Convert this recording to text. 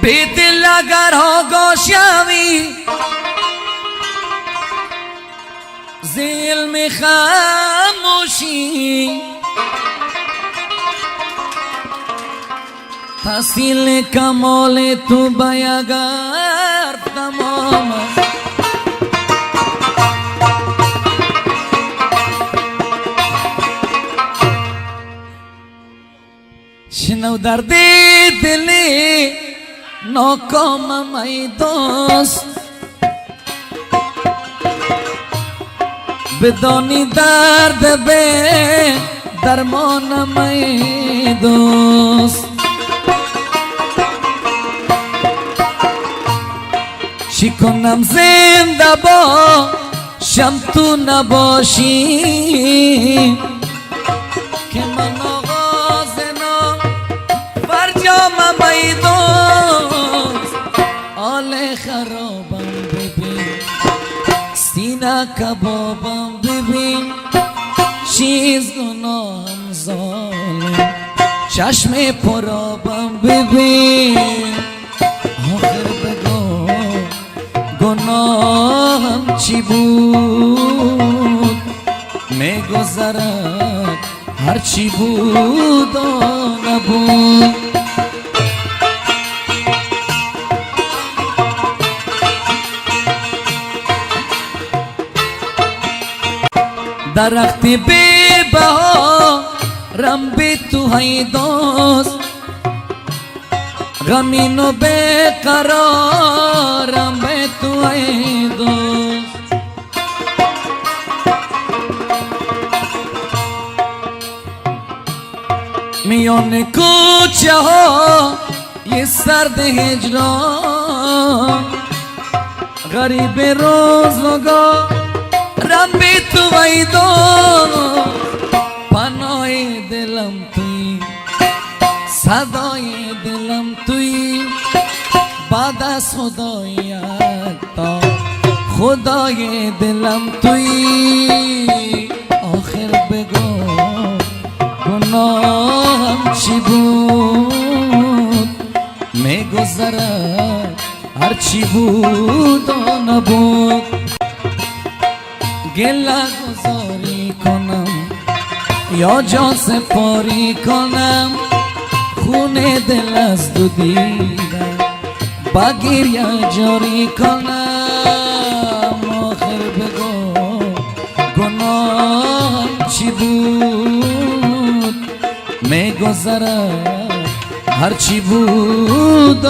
بی دل اگر آگاشمی ظلم خاموشی تحصیل کمال تو بیاگر تمام شنو درد دلی ناکامم ای دوست بدانی درد به درمانم ای دوست چی کنم زنده با شم تو نباشی که من آغاز نام فرجامم ای دوست آل خرابم ببین سینه کبابم ببین چیز گناهم ظالم چشم پرابم ببین آخر بگو گناهم چی بود میگذرد هر چی بود و نبود درخت بی بهارم بی تو ای دوست غمین و بی قرارم بی تو ای دوست میان کوچه ها یه سرد هجران غریب روزگار رم بی تو ای دوست پناه دلم توی صدای دلم توی بعد از خدایت تا خدای دلم توی آخر بگو گناهم چی بود میگذرد هر چی بود و نبود گله گذاری کنم یا جان سپاری کنم خون دل از دو دیدم با گریه جاری کنم آخر بگو گناهم چی بود میگذرد هر چی بود